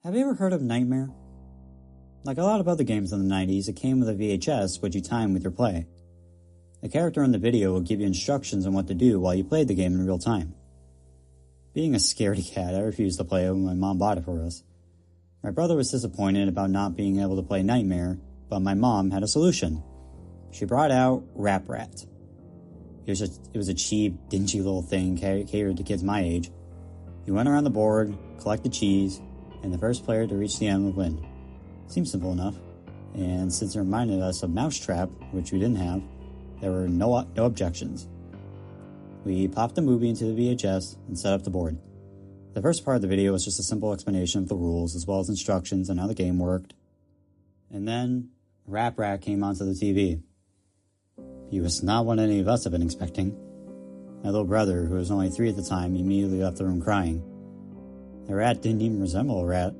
Have you ever heard of Nightmare? Like a lot of other games in the 90s, it came with a VHS which you time with your play. The character in the video would give you instructions on what to do while you played the game in real time. Being a scaredy cat, I refused to play it when my mom bought it for us. My brother was disappointed about not being able to play Nightmare, but my mom had a solution. She brought out Rap Rat. It was a cheap, dingy little thing catered to kids my age. You went around the board, collected cheese, and the first player to reach the end would win. Seems simple enough, and since it reminded us of Mousetrap, which we didn't have, there were no objections. We popped the movie into the VHS and set up the board. The first part of the video was just a simple explanation of the rules, as well as instructions on how the game worked. And then, Rap Rat came onto the TV. He was not what any of us had been expecting. My little brother, who was only 3 at the time, immediately left the room crying. The rat didn't even resemble a rat.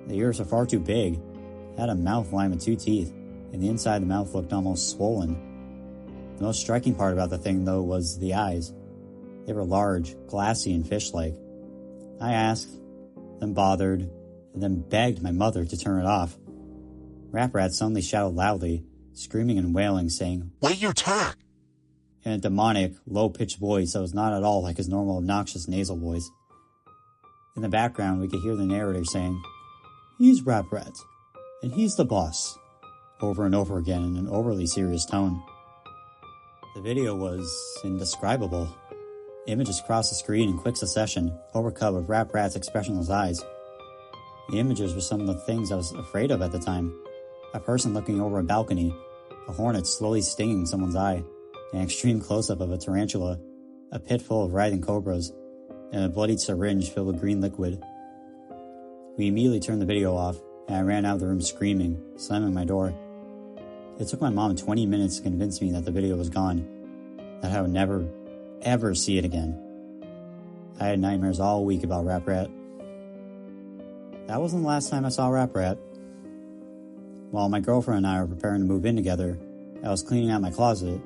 The ears were far too big. It had a mouth lined with 2 teeth, and the inside of the mouth looked almost swollen. The most striking part about the thing, though, was the eyes. They were large, glassy, and fish-like. I asked, then bothered, and then begged my mother to turn it off. Rap Rat suddenly shouted loudly, screaming and wailing, saying, "Wait your turn!" in a demonic, low-pitched voice that was not at all like his normal obnoxious nasal voice. In the background, we could hear the narrator saying, "He's Rap Rat, and he's the boss," over and over again in an overly serious tone. The video was indescribable. Images crossed the screen in quick succession, overcut with Rap Rat's expressionless eyes. The images were some of the things I was afraid of at the time. A person looking over a balcony, a hornet slowly stinging someone's eye, an extreme close-up of a tarantula, a pit full of writhing cobras, and a bloodied syringe filled with green liquid. We immediately turned the video off, and I ran out of the room screaming, slamming my door. It took my mom 20 minutes to convince me that the video was gone, that I would never, ever see it again. I had nightmares all week about Rap Rat. That wasn't the last time I saw Rap Rat. While my girlfriend and I were preparing to move in together, I was cleaning out my closet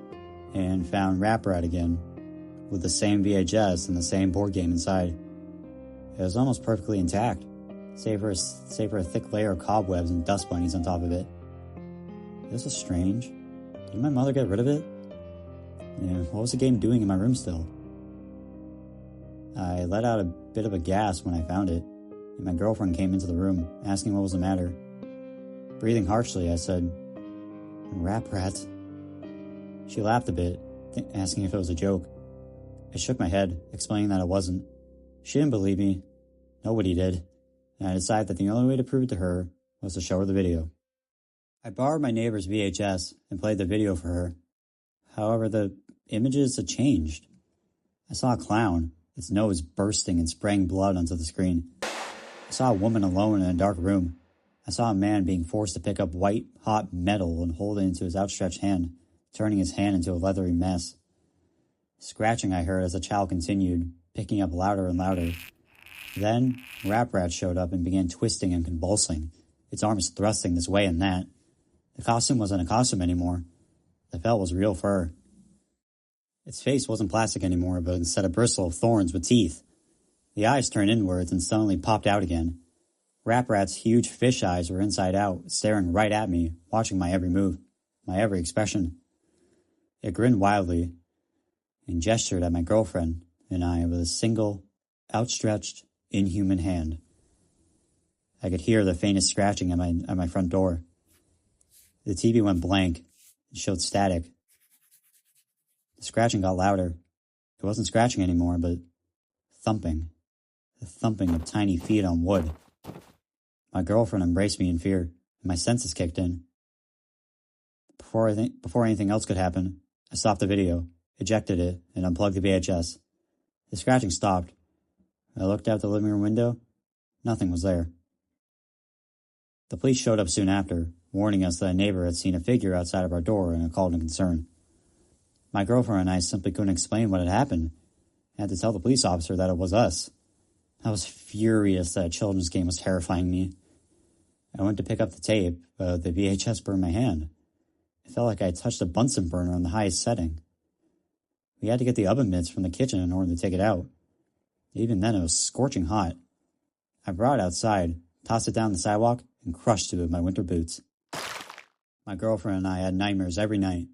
and found Rap Rat again, with the same VHS and the same board game inside. It was almost perfectly intact, save for a thick layer of cobwebs and dust bunnies on top of it. This was strange. Did my mother get rid of it? What was the game doing in my room still? I let out a bit of a gasp when I found it, and my girlfriend came into the room, asking what was the matter. Breathing harshly, I said, "Rap Rat." She laughed a bit, asking if it was a joke. I shook my head, explaining that it wasn't. She didn't believe me. Nobody did, and I decided that the only way to prove it to her was to show her the video. I borrowed my neighbor's VHS and played the video for her. However, the images had changed. I saw a clown, its nose bursting and spraying blood onto the screen. I saw a woman alone in a dark room. I saw a man being forced to pick up white, hot metal and hold it into his outstretched hand, turning his hand into a leathery mess. Scratching I heard as the child continued, picking up louder and louder. Then, Rap Rat showed up and began twisting and convulsing, its arms thrusting this way and that. The costume wasn't a costume anymore. The felt was real fur. Its face wasn't plastic anymore, but instead a bristle of thorns with teeth. The eyes turned inwards and suddenly popped out again. Rap Rat's huge fish eyes were inside out, staring right at me, watching my every move, my every expression. It grinned wildly and gestured at my girlfriend and I with a single, outstretched, inhuman hand. I could hear the faintest scratching at my front door. The TV went blank and showed static. The scratching got louder. It wasn't scratching anymore, but thumping. The thumping of tiny feet on wood. My girlfriend embraced me in fear, and my senses kicked in. Before anything else could happen, I stopped the video, ejected it, and unplugged the VHS. The scratching stopped. I looked out the living room window. Nothing was there. The police showed up soon after, warning us that a neighbor had seen a figure outside of our door and had called in concern. My girlfriend and I simply couldn't explain what had happened. I had to tell the police officer that it was us. I was furious that a children's game was terrifying me. I went to pick up the tape, but the VHS burned my hand. It felt like I had touched a Bunsen burner on the highest setting. We had to get the oven mitts from the kitchen in order to take it out. Even then, it was scorching hot. I brought it outside, tossed it down the sidewalk, and crushed it with my winter boots. My girlfriend and I had nightmares every night.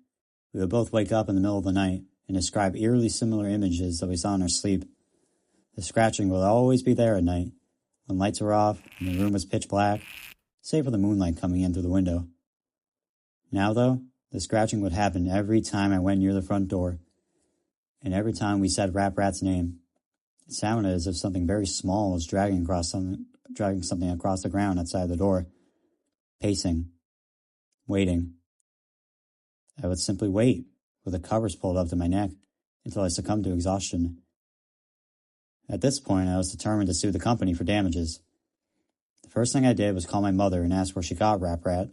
We would both wake up in the middle of the night and describe eerily similar images that we saw in our sleep. The scratching would always be there at night, when lights were off and the room was pitch black, save for the moonlight coming in through the window. Now, though, the scratching would happen every time I went near the front door, and every time we said Rap Rat's name. It sounded as if something very small was dragging something across the ground outside the door. Pacing. Waiting. I would simply wait, with the covers pulled up to my neck, until I succumbed to exhaustion. At this point, I was determined to sue the company for damages. The first thing I did was call my mother and ask where she got Rap Rat.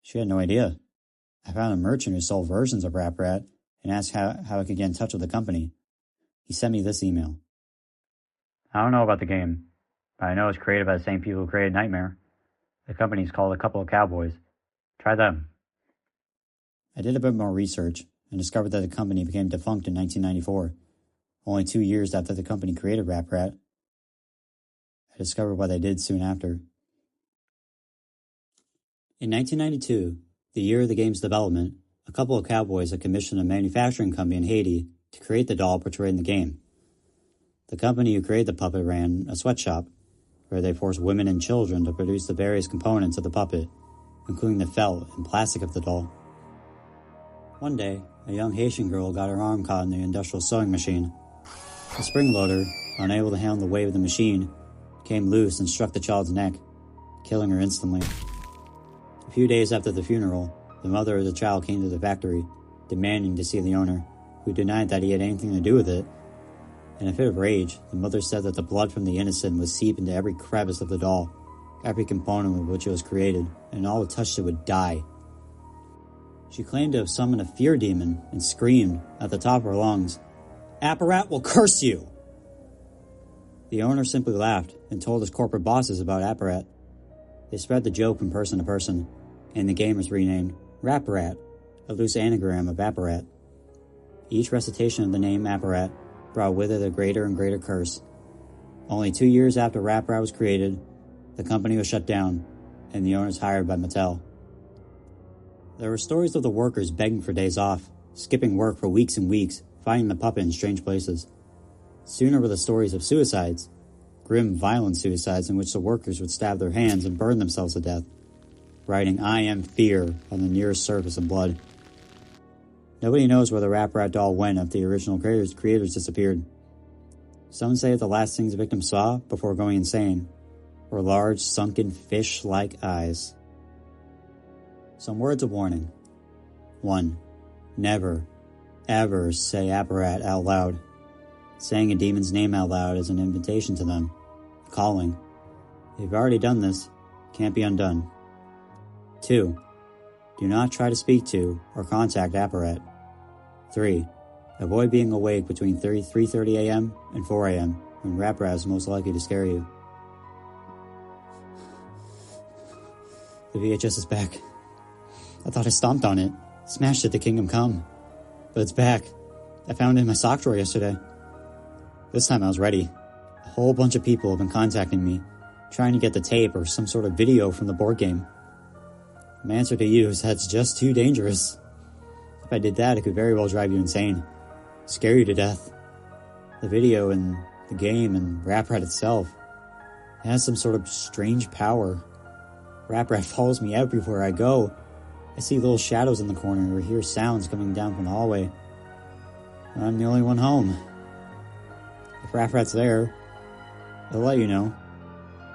She had no idea. I found a merchant who sold versions of Rap Rat and asked how I could get in touch with the company. He sent me this email. I don't know about the game, but I know it's created by the same people who created Nightmare. The company's called A Couple of Cowboys. Try them. I did a bit more research and discovered that the company became defunct in 1994, only 2 years after the company created Rap Rat. I discovered what they did soon after. In 1992, the year of the game's development, A Couple of Cowboys had commissioned a manufacturing company in Haiti to create the doll portrayed in the game. The company who created the puppet ran a sweatshop, where they forced women and children to produce the various components of the puppet, including the felt and plastic of the doll. One day, a young Haitian girl got her arm caught in the industrial sewing machine. The spring loader, unable to handle the weight of the machine, came loose and struck the child's neck, killing her instantly. A few days after the funeral, the mother of the child came to the factory, demanding to see the owner, who denied that he had anything to do with it. In a fit of rage, the mother said that the blood from the innocent would seep into every crevice of the doll, every component with which it was created, and all who touched it would die. She claimed to have summoned a fear demon and screamed at the top of her lungs, "Apparat will curse you!" The owner simply laughed and told his corporate bosses about Apparat. They spread the joke from person to person, and the game was renamed Rap Rat, a loose anagram of Apparat. Each recitation of the name Apparat brought with it a greater and greater curse. Only 2 years after Rap Rat was created, the company was shut down, and the owners hired by Mattel. There were stories of the workers begging for days off, skipping work for weeks and weeks, finding the puppet in strange places. Sooner were the stories of suicides, grim, violent suicides in which the workers would stab their hands and burn themselves to death, writing "I am fear" on the nearest surface of blood. Nobody knows where the Rap Rat doll went after the original creators disappeared. Some say that the last things the victim saw before going insane were large, sunken, fish-like eyes. Some words of warning. 1. Never, ever say Apparat out loud. Saying a demon's name out loud is an invitation to them, a calling. If you've already done this, it can't be undone. 2. Do not try to speak to or contact Apparat. 3. Avoid being awake between 3:30 a.m. and 4 a.m. when Rap Rat is most likely to scare you. The VHS is back. I thought I stomped on it, smashed it to Kingdom Come. But it's back. I found it in my sock drawer yesterday. This time I was ready. A whole bunch of people have been contacting me, trying to get the tape or some sort of video from the board game. My answer to you is that it's just too dangerous. If I did that, it could very well drive you insane, scare you to death. The video and the game and Rap Rat itself, it has some sort of strange power. Rap Rat follows me everywhere I go. I see little shadows in the corner or hear sounds coming down from the hallway. I'm the only one home. If Rap Rat's there, it'll let you know,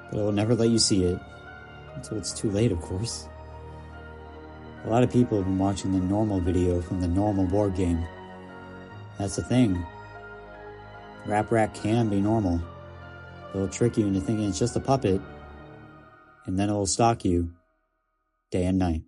but it will never let you see it. Until it's too late, of course. A lot of people have been watching the normal video from the normal board game. That's the thing. Rap Rat can be normal. It'll trick you into thinking it's just a puppet, and then it'll stalk you day and night.